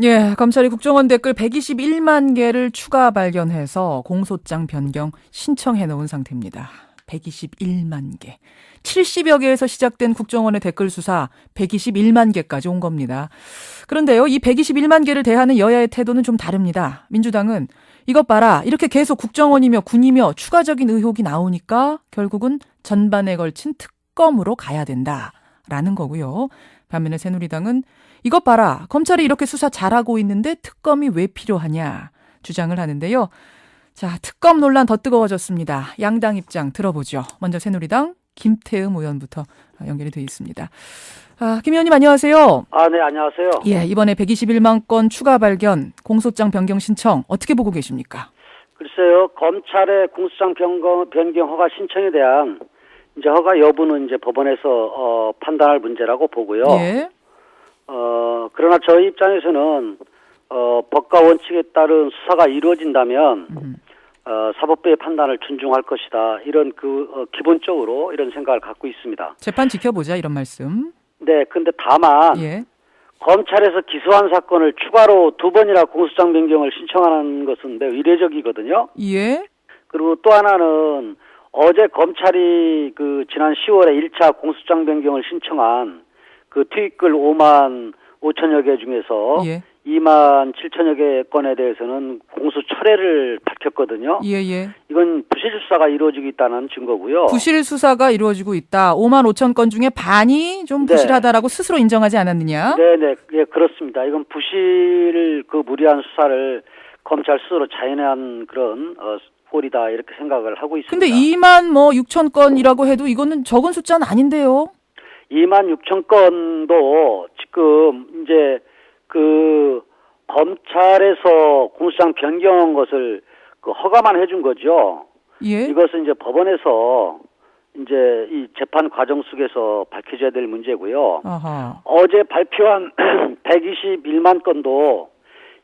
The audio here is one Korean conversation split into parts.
예, 검찰이 국정원 댓글 121만 개를 추가 발견해서 공소장 변경 신청해 놓은 상태입니다. 121만 개. 70여 개에서 시작된 국정원의 댓글 수사 121만 개까지 온 겁니다. 그런데요, 이 121만 개를 대하는 여야의 태도는 좀 다릅니다. 민주당은 이것 봐라, 이렇게 계속 국정원이며 군이며 추가적인 의혹이 나오니까 결국은 전반에 걸친 특검으로 가야 된다라는 거고요. 반면에 새누리당은 이것 봐라, 검찰이 이렇게 수사 잘하고 있는데 특검이 왜 필요하냐 주장을 하는데요. 자, 특검 논란 더 뜨거워졌습니다. 양당 입장 들어보죠. 먼저 새누리당 김태흠 의원부터 연결이 돼 있습니다. 김 의원님 안녕하세요. 네, 안녕하세요. 예, 이번에 121만 건 추가 발견, 공소장 변경 신청 어떻게 보고 계십니까? 글쎄요, 검찰의 공소장 변경 허가 신청에 대한 이제 허가 여부는 이제 법원에서 판단할 문제라고 보고요. 예. 그러나 저희 입장에서는 법과 원칙에 따른 수사가 이루어진다면 사법부의 판단을 존중할 것이다. 이런 기본적으로 이런 생각을 갖고 있습니다. 재판 지켜보자 이런 말씀. 네, 근데 다만 예. 검찰에서 기소한 사건을 추가로 2번이나 공소장 변경을 신청하는 것은 매우 이례적이거든요. 예. 그리고 또 하나는 어제 검찰이 지난 10월에 1차 공소장 변경을 신청한 트윗글 5만 5천여 개 중에서 예. 2만 7천여 개 건에 대해서는 공소 철회를 밝혔거든요. 예. 이건 부실 수사가 이루어지고 있다는 증거고요. 부실 수사가 이루어지고 있다. 5만 5천 건 중에 반이 좀 부실하다라고 스스로 인정하지 않았느냐? 네네, 예, 그렇습니다. 이건 부실 무리한 수사를 검찰 스스로 자인한 그런 꼴이다 이렇게 생각을 하고 있습니다. 근데 2만 6천 건이라고 해도 이거는 적은 숫자는 아닌데요. 2만 6천 건도 지금 이제 검찰에서 공소장 변경한 것을 허가만 해준 거죠. 예. 이것은 이제 법원에서 이제 이 재판 과정 속에서 밝혀져야 될 문제고요. 아하. 어제 발표한 121만 건도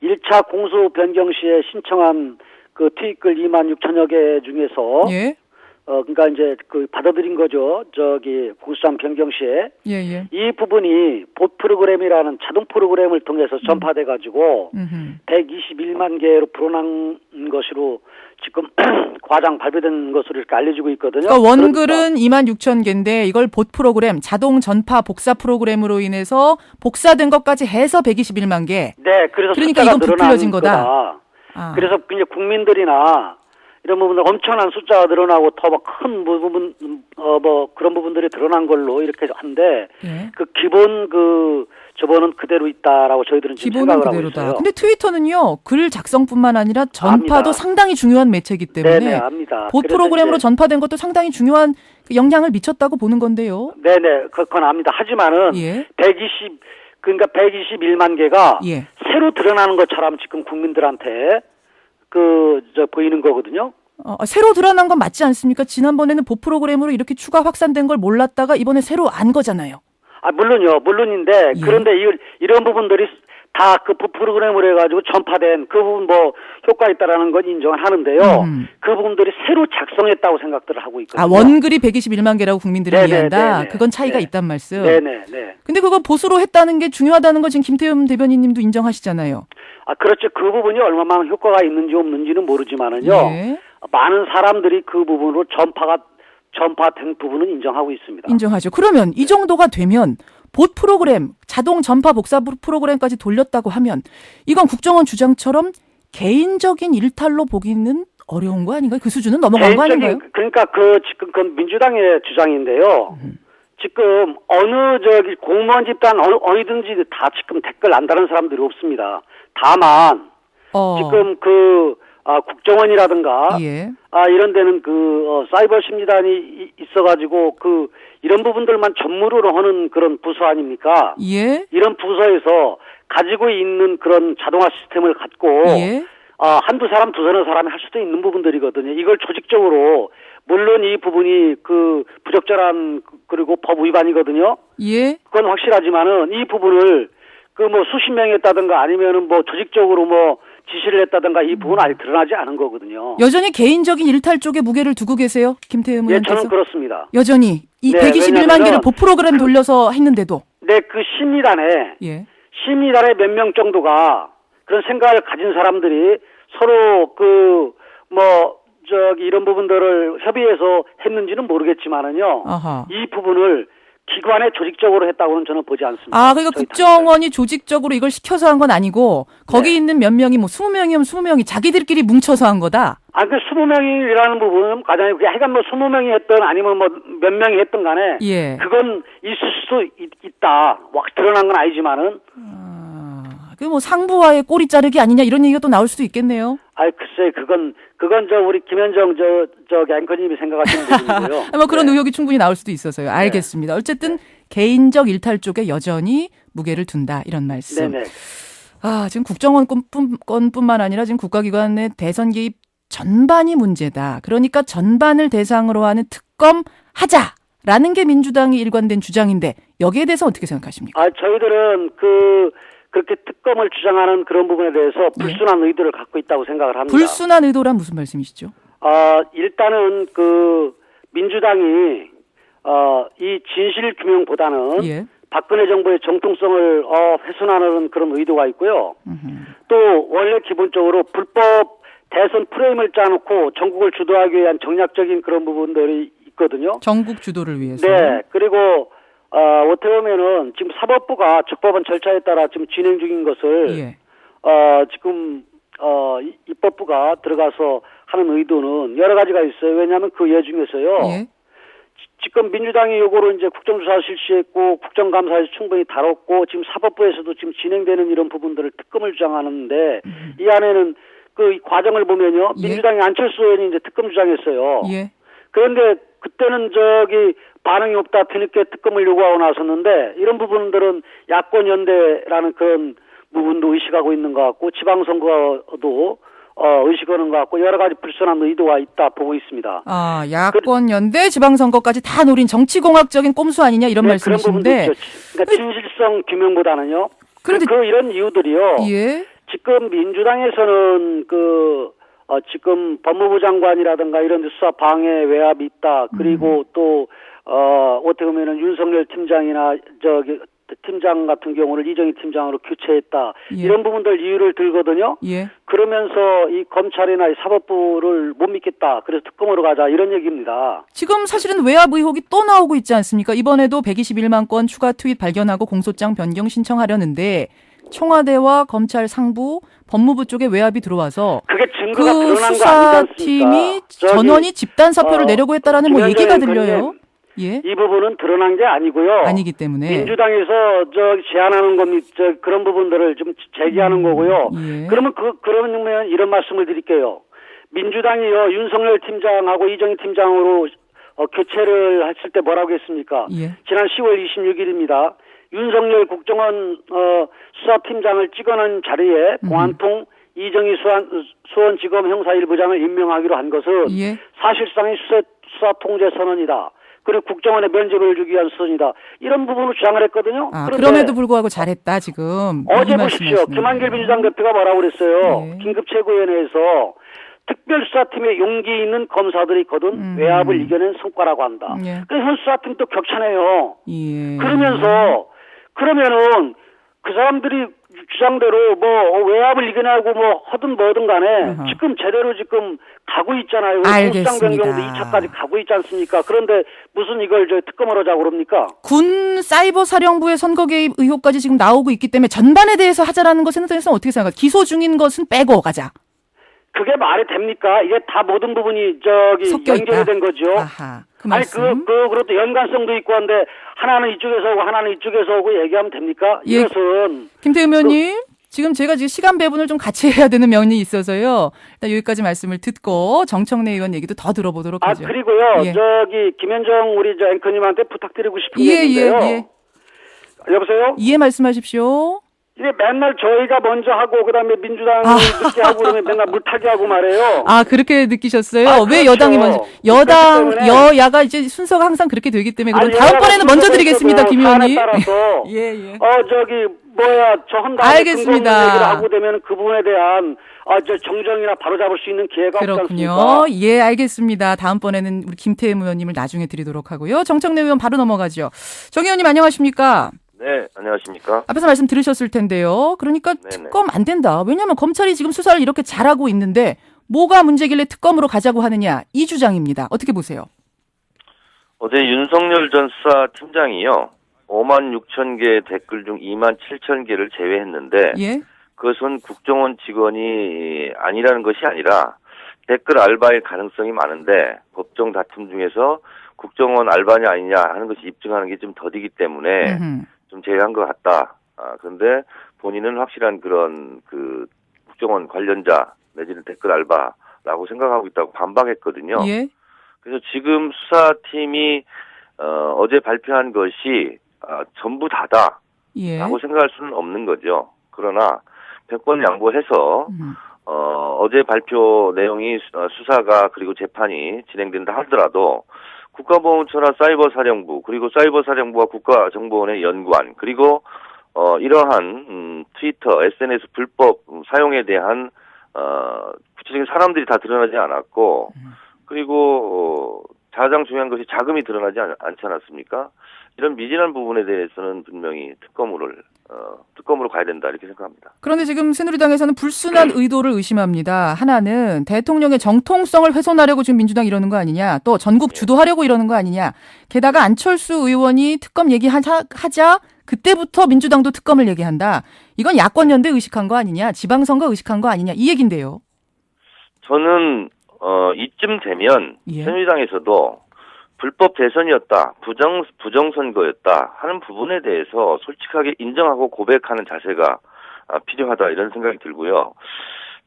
1차 공소 변경 시에 신청한 트윗글 2만 6천여 개 중에서 예. 그러니까 이제 받아들인 거죠. 공소장 변경 시에. 예. 이 부분이 봇 프로그램이라는 자동 프로그램을 통해서 전파돼 가지고 121만 개로 불어난 것으로 지금 과장 발표된 것으로 이렇게 알려지고 있거든요. 그러니까 원글은 2만 6천 개인데 이걸 봇 프로그램, 자동 전파 복사 프로그램으로 인해서 복사된 것까지 해서 121만 개. 네, 그래서 그러니까 숫자가 이건 부풀려진 거다. 그래서 이제 국민들이나 이런 부분들 엄청난 숫자가 늘어나고 더 큰 부분 그런 부분들이 드러난 걸로 이렇게 한데 예. 기본 저번은 그대로 있다라고 저희들은 지금 기본은 생각을 그대로다. 하고 있어요. 근데 트위터는요, 글 작성뿐만 아니라 전파도 압니다. 상당히 중요한 매체이기 때문에 네네, 압니다. 봇 프로그램으로 전파된 것도 상당히 중요한 영향을 미쳤다고 보는 건데요. 네네, 그건 압니다. 하지만은 예. 그러니까 121만 개가 예. 새로 드러나는 것처럼 지금 국민들한테 보이는 거거든요. 새로 드러난 건 맞지 않습니까? 지난번에는 봇 프로그램으로 이렇게 추가 확산된 걸 몰랐다가 이번에 새로 안 거잖아요. 물론인데 예. 그런데 이런 부분들이 다 봇 프로그램으로 해가지고 전파된 그 부분 효과 있다라는 건 인정을 하는데요. 그 부분들이 새로 작성했다고 생각들을 하고 있거든요. 원글이 121만 개라고 국민들이 이해한다. 그건 차이가 있단 말씀. 네네. 근데 그거 보수로 했다는 게 중요하다는 거 지금 김태흠 대변인님도 인정하시잖아요. 그렇죠. 그 부분이 얼마나 효과가 있는지 없는지는 모르지만은요. 예. 많은 사람들이 그 부분으로 전파된 부분은 인정하고 있습니다. 인정하죠. 그러면 이 정도가 되면 봇 프로그램, 자동 전파 복사 프로그램까지 돌렸다고 하면 이건 국정원 주장처럼 개인적인 일탈로 보기는 어려운 거 아닌가요? 그 수준은 넘어간 거 아닌가요? 그러니까 지금 민주당의 주장인데요. 지금 어느 공무원 집단 어디든지 다 지금 댓글 안 다는 사람들이 없습니다. 다만 지금 국정원이라든가 예. 이런 데는 사이버 심리단이 있어가지고 이런 부분들만 전문으로 하는 그런 부서 아닙니까? 예. 이런 부서에서 가지고 있는 그런 자동화 시스템을 갖고 예. 한두 사람, 두서너 사람이 할 수도 있는 부분들이거든요. 이걸 조직적으로 물론 이 부분이 부적절한 그리고 법 위반이거든요. 예. 그건 확실하지만은 이 부분을 수십 명이 했다든가 아니면은 조직적으로 지시를 했다든가 이 부분은 아직 드러나지 않은 거거든요. 여전히 개인적인 일탈 쪽에 무게를 두고 계세요? 김태흠 의원께서? 예, 저는 그렇습니다. 여전히 이 121만 개를 봇 프로그램 돌려서 했는데도. 네, 심리단에 예. 시민단의 몇 명 정도가 그런 생각을 가진 사람들이 서로 이런 부분들을 협의해서 했는지는 모르겠지만은요. 아하. 이 부분을 기관에 조직적으로 했다고는 저는 보지 않습니다. 아, 그러니까 국정원이 조직적으로 이걸 시켜서 한 건 아니고 거기 네. 있는 몇 명이 뭐 20명이면 20명이 자기들끼리 뭉쳐서 한 거다. 그 20명이라는 부분은 가장 하여간 20명이 했든 아니면 몇 명이 했든 간에 예. 그건 있을 수도 있다. 드러난 건 아니지만은 그 뭐 상부와의 꼬리 자르기 아니냐 이런 얘기가 또 나올 수도 있겠네요. 글쎄 그건 우리 김현정 앵커님이 생각하시는 부분이고요. 뭐 그런 네. 의혹이 충분히 나올 수도 있어서요. 알겠습니다. 어쨌든 개인적 일탈 쪽에 여전히 무게를 둔다 이런 말씀. 네네. 지금 국정원 건뿐만 아니라 지금 국가기관의 대선 개입 전반이 문제다. 그러니까 전반을 대상으로 하는 특검 하자라는 게 민주당이 일관된 주장인데 여기에 대해서 어떻게 생각하십니까? 저희들은 그렇게 특검을 주장하는 그런 부분에 대해서 불순한 의도를 갖고 있다고 생각을 합니다. 불순한 의도란 무슨 말씀이시죠? 일단은 민주당이 이 진실 규명보다는 예. 박근혜 정부의 정통성을 훼손하는 그런 의도가 있고요. 또 원래 기본적으로 불법 대선 프레임을 짜놓고 전국을 주도하기 위한 정략적인 그런 부분들이 있거든요. 전국 주도를 위해서. 네. 그리고 어떻게 보면은 지금 사법부가 적법한 절차에 따라 지금 진행 중인 것을 예. 지금 입법부가 들어가서 하는 의도는 여러 가지가 있어요. 왜냐하면 그 예 중에서요. 예. 지금 민주당이 요거로 이제 국정조사 실시했고 국정감사에서 충분히 다뤘고 지금 사법부에서도 지금 진행되는 이런 부분들을 특검을 주장하는데 이 안에는 이 과정을 보면요. 예. 민주당이 안철수 의원이 이제 특검 주장했어요. 예. 그런데 그때는 반응이 없다 뒤늦게 특검을 요구하고 나섰는데 이런 부분들은 야권 연대라는 그런 부분도 의식하고 있는 것 같고 지방선거도 의식하는 것 같고 여러 가지 불순한 의도가 있다 보고 있습니다. 야권 연대 지방선거까지 다 노린 정치공학적인 꼼수 아니냐 이런 말씀이신데. 그런 부분도 있죠. 그러니까 진실성 규명보다는요. 그런데 이런 이유들이요. 예. 지금 민주당에서는 지금 법무부 장관이라든가 이런 수사 방해 외압이 있다. 그리고 또 어떻게 보면은 윤석열 팀장이나 팀장 같은 경우를 이정희 팀장으로 교체했다. 예. 이런 부분들 이유를 들거든요. 예. 그러면서 이 검찰이나 이 사법부를 못 믿겠다. 그래서 특검으로 가자 이런 얘기입니다. 지금 사실은 외압 의혹이 또 나오고 있지 않습니까? 이번에도 121만 건 추가 트윗 발견하고 공소장 변경 신청하려는데 청와대와 검찰 상부, 법무부 쪽에 외압이 들어와서 그게 증거가 드러난 거 아니지 수사팀이 않습니까? 전원이 집단 사표를 내려고 했다라는 뭐 얘기가 들려요. 예. 이 부분은 드러난 게 아니고요. 아니기 때문에 민주당에서 제안하는 겁니다. 그런 부분들을 좀 제기하는 거고요. 예. 그러면 이런 말씀을 드릴게요. 민주당이요 윤석열 팀장하고 이정희 팀장으로 교체를 했을 때 뭐라고 했습니까? 예. 지난 10월 26일입니다. 윤석열 국정원 수사팀장을 찍어낸 자리에 공안통 이정희 수원지검 형사 1부장을 임명하기로 한 것은 예. 사실상의 수사 통제 선언이다. 그리고 국정원에 면죄부를 주기 위한 수단이다. 이런 부분을 주장을 했거든요. 그럼에도 불구하고 잘했다 지금. 어제 보십시오. 김한길 민주당 대표가 뭐라고 그랬어요. 예. 긴급 최고위원회에서 특별수사팀에 용기 있는 검사들이 거둔 외압을 이겨낸 성과라고 한다. 예. 그래서 현 수사팀도 격차네요. 예. 그러면은 그 사람들이 주장대로 외압을 이겨내고 하든 뭐든 간에 지금 제대로 가고 있잖아요. 공수장 변경도 2차까지 가고 있지 않습니까? 그런데 무슨 이걸 특검을 하자고 그럽니까? 군 사이버 사령부의 선거 개입 의혹까지 지금 나오고 있기 때문에 전반에 대해서 하자라는 것에 대해서는 어떻게 생각하세요? 기소 중인 것은 빼고 가자. 그게 말이 됩니까? 이게 다 모든 부분이 연결이 된 거죠. 아하, 그 말씀. 그것도 연관성도 있고 한데 하나는 이쪽에서 오고 하나는 이쪽에서 오고 얘기하면 됩니까? 예. 이것은 김태흠 의원님 지금 제가 시간 배분을 좀 같이 해야 되는 면이 있어서요. 일단 여기까지 말씀을 듣고 정청래 의원 얘기도 더 들어보도록 하죠. 그리고요. 예. 김현정 우리 앵커님한테 부탁드리고 싶은 게 있는데요. 여보세요? 예, 말씀하십시오. 이게 맨날 저희가 먼저 하고 그다음에 민주당이 늦게 하고 그러면 맨날 물타기 하고 말해요. 그렇게 느끼셨어요? 왜 그렇죠. 여당이 먼저? 여야가 이제 순서가 항상 그렇게 되기 때문에 그럼 다음번에는 먼저 드리겠습니다, 김 의원님. 따라서 예. 저 한다음에 알겠습니다. 얘기를 하고 되면 그 부분에 대한 정정이나 바로잡을 수 있는 기회가 없지 않습니까? 그렇군요. 예, 알겠습니다. 다음번에는 우리 김태흠 의원님을 나중에 드리도록 하고요. 정청래 의원 바로 넘어가죠. 정 의원님 안녕하십니까? 네, 안녕하십니까? 앞에서 말씀 들으셨을 텐데요. 그러니까 네네. 특검 안 된다. 왜냐하면 검찰이 지금 수사를 이렇게 잘하고 있는데 뭐가 문제길래 특검으로 가자고 하느냐. 이 주장입니다. 어떻게 보세요? 어제 윤석열 전 수사팀장이요. 5만 6천 개의 댓글 중 2만 7천 개를 제외했는데 예? 그것은 국정원 직원이 아니라는 것이 아니라 댓글 알바일 가능성이 많은데 법정 다툼 중에서 국정원 알바냐 아니냐 하는 것이 입증하는 게 좀 더디기 때문에 음흠. 좀 제외한 것 같다. 그런데 본인은 확실한 그런 그 국정원 관련자 내지는 댓글 알바라고 생각하고 있다고 반박했거든요. 예? 그래서 지금 수사팀이 어제 발표한 것이 전부 다다라고 예? 생각할 수는 없는 거죠. 그러나 100번 양보해서 음. 어제 발표 내용이 수사가 그리고 재판이 진행된다 하더라도 국가보훈처나 사이버사령부 그리고 사이버사령부와 국가정보원의 연관 그리고 이러한 트위터, SNS 불법 사용에 대한 구체적인 사람들이 다 드러나지 않았고 그리고 가장 중요한 것이 자금이 드러나지 않지 않았습니까? 이런 미진한 부분에 대해서는 분명히 특검으로 가야 된다 이렇게 생각합니다. 그런데 지금 새누리당에서는 불순한 의도를 의심합니다. 하나는 대통령의 정통성을 훼손하려고 지금 민주당이 이러는 거 아니냐. 또 전국 주도하려고 이러는 거 아니냐. 게다가 안철수 의원이 특검 얘기하자 그때부터 민주당도 특검을 얘기한다. 이건 야권연대 의식한 거 아니냐. 지방선거 의식한 거 아니냐. 이 얘긴데요. 저는 이쯤 되면 예. 새누리당에서도 불법 대선이었다, 부정선거였다 하는 부분에 대해서 솔직하게 인정하고 고백하는 자세가 필요하다 이런 생각이 들고요.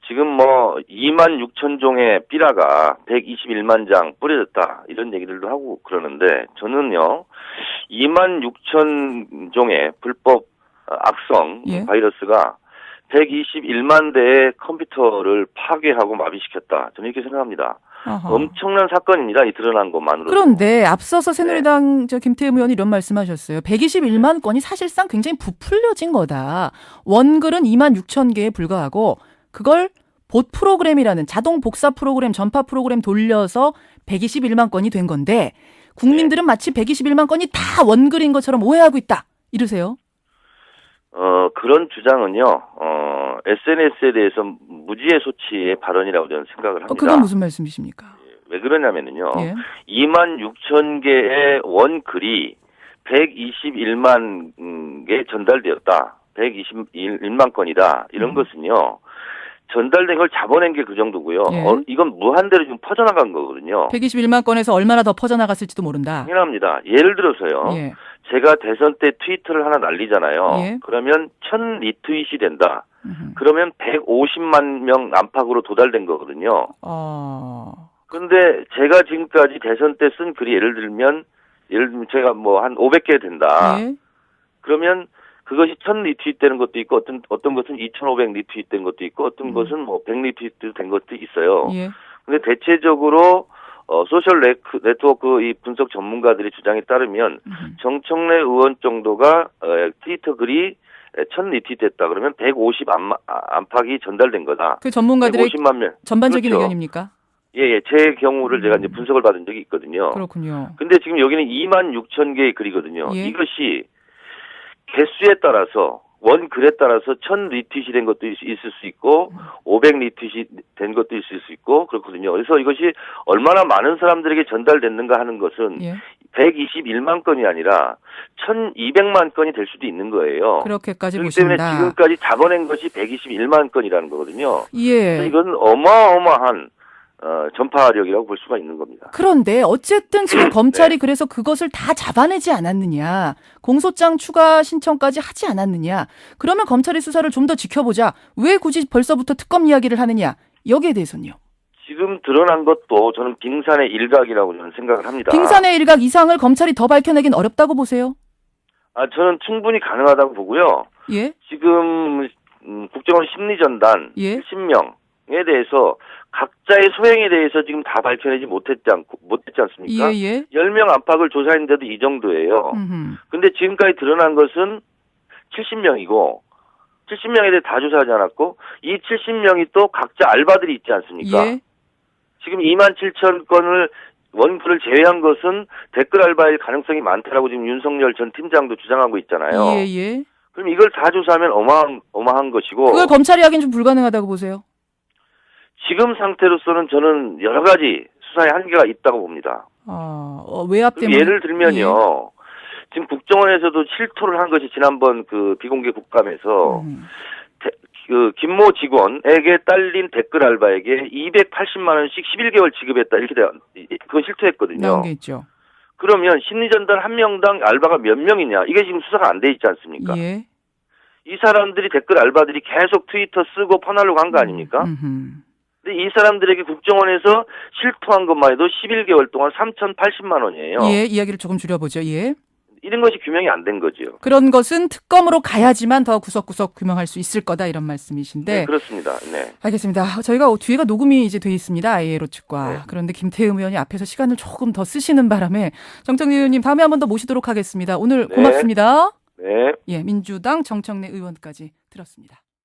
지금 2만 6천 종의 삐라가 121만 장 뿌려졌다 이런 얘기들도 하고 그러는데 저는요 2만 6천 종의 불법 악성 예. 바이러스가 121만 대의 컴퓨터를 파괴하고 마비시켰다. 저는 이렇게 생각합니다. 아하. 엄청난 사건입니다. 이 드러난 것만으로도. 그런데 앞서서 새누리당 김태흠 의원이 이런 말씀하셨어요. 121만 건이 사실상 굉장히 부풀려진 거다. 원글은 2만 6천 개에 불과하고 그걸 봇 프로그램이라는 자동 복사 프로그램, 전파 프로그램 돌려서 121만 건이 된 건데 국민들은 마치 121만 건이 다 원글인 것처럼 오해하고 있다. 이러세요? 그런 주장은요, SNS에 대해서 무지의 소치의 발언이라고 저는 생각을 합니다. 그건 무슨 말씀이십니까? 왜 그러냐면요, 예. 2만 6천 개의 원글이 121만 개 전달되었다. 121만 건이다. 이런 것은요, 전달된 걸 잡아낸 게 그 정도고요. 예. 이건 무한대로 지금 퍼져나간 거거든요. 121만 건에서 얼마나 더 퍼져나갔을지도 모른다. 당연합니다. 예를 들어서요. 예. 제가 대선 때 트위터를 하나 날리잖아요. 예. 그러면 1000 리트윗이 된다. 음흠. 그러면 150만 명 안팎으로 도달된 거거든요. 그런데 제가 지금까지 대선 때 쓴 글이 예를 들면 제가 한 500개 된다. 예. 그러면 그것이 1000 리트윗 되는 것도 있고 어떤 것은 2500 리트윗 된 것도 있고 어떤 것은 100 리트윗 된 것도 있어요. 예. 근데 대체적으로 소셜 네트워크 이 분석 전문가들의 주장에 따르면 정청래 의원 정도가 트위터 글이 1000 리트윗 됐다 그러면 150 안팎이 전달된 거다. 그 전문가들의 150만 명. 전반적인 그렇죠. 의견입니까? 예, 제 경우를 제가 이제 분석을 받은 적이 있거든요. 그렇군요. 근데 지금 여기는 2만 6천 개의 글이거든요. 예. 이것이 개수에 따라서 원 글에 따라서 1000 리트윗이 된 것도 있을 수 있고 500 리트윗이 된 것도 있을 수 있고 그렇거든요. 그래서 이것이 얼마나 많은 사람들에게 전달됐는가 하는 것은 예. 121만 건이 아니라 1200만 건이 될 수도 있는 거예요. 그렇게까지 그렇기 때문에 보신다. 지금까지 잡아낸 것이 121만 건이라는 거거든요. 예. 이건 어마어마한 전파력이라고 볼 수가 있는 겁니다. 그런데 어쨌든 지금 검찰이 그래서 그것을 다 잡아내지 않았느냐. 공소장 추가 신청까지 하지 않았느냐. 그러면 검찰의 수사를 좀 더 지켜보자. 왜 굳이 벌써부터 특검 이야기를 하느냐. 여기에 대해서는요. 지금 드러난 것도 저는 빙산의 일각이라고 저는 생각을 합니다. 빙산의 일각 이상을 검찰이 더 밝혀내긴 어렵다고 보세요? 저는 충분히 가능하다고 보고요. 예? 지금 국정원 심리전단 예? 70명에 대해서 각자의 소행에 대해서 지금 다 밝혀내지 못했지 않습니까? 예, 예. 10명 안팎을 조사했는데도 이 정도예요. 근데 지금까지 드러난 것은 70명이고 70명에 대해 다 조사하지 않았고 이 70명이 또 각자 알바들이 있지 않습니까? 예. 지금 2만 7천 건을 원고를 제외한 것은 댓글 알바일 가능성이 많다라고 지금 윤석열 전 팀장도 주장하고 있잖아요. 예, 예. 그럼 이걸 다 조사하면 어마어마한 것이고. 그걸 검찰이 하긴 좀 불가능하다고 보세요? 지금 상태로서는 저는 여러 가지 수사에 한계가 있다고 봅니다. 외압 때문에. 예를 들면요. 지금 국정원에서도 실토를 한 것이 지난번 그 비공개 국감에서 그 김모 직원에게 딸린 댓글 알바에게 280만 원씩 11개월 지급했다 이렇게 그거 실토했거든요. 나온 게 있죠. 그러면 심리전단 한 명당 알바가 몇 명이냐 이게 지금 수사가 안 돼 있지 않습니까? 예. 이 사람들이 댓글 알바들이 계속 트위터 쓰고 퍼나르고 한 거 아닙니까? 근데 이 사람들에게 국정원에서 실토한 것만 해도 11개월 동안 3,080만 원이에요. 예, 이야기를 조금 줄여보죠. 예. 이런 것이 규명이 안 된 거죠. 그런 것은 특검으로 가야지만 더 구석구석 규명할 수 있을 거다 이런 말씀이신데. 네, 그렇습니다. 네. 알겠습니다. 저희가 뒤에가 녹음이 이제 돼 있습니다. IA로 측과. 네. 그런데 김태흠 의원이 앞에서 시간을 조금 더 쓰시는 바람에 정청래 의원님 다음에 한 번 더 모시도록 하겠습니다. 오늘 네. 고맙습니다. 네. 예, 민주당 정청래 의원까지 들었습니다.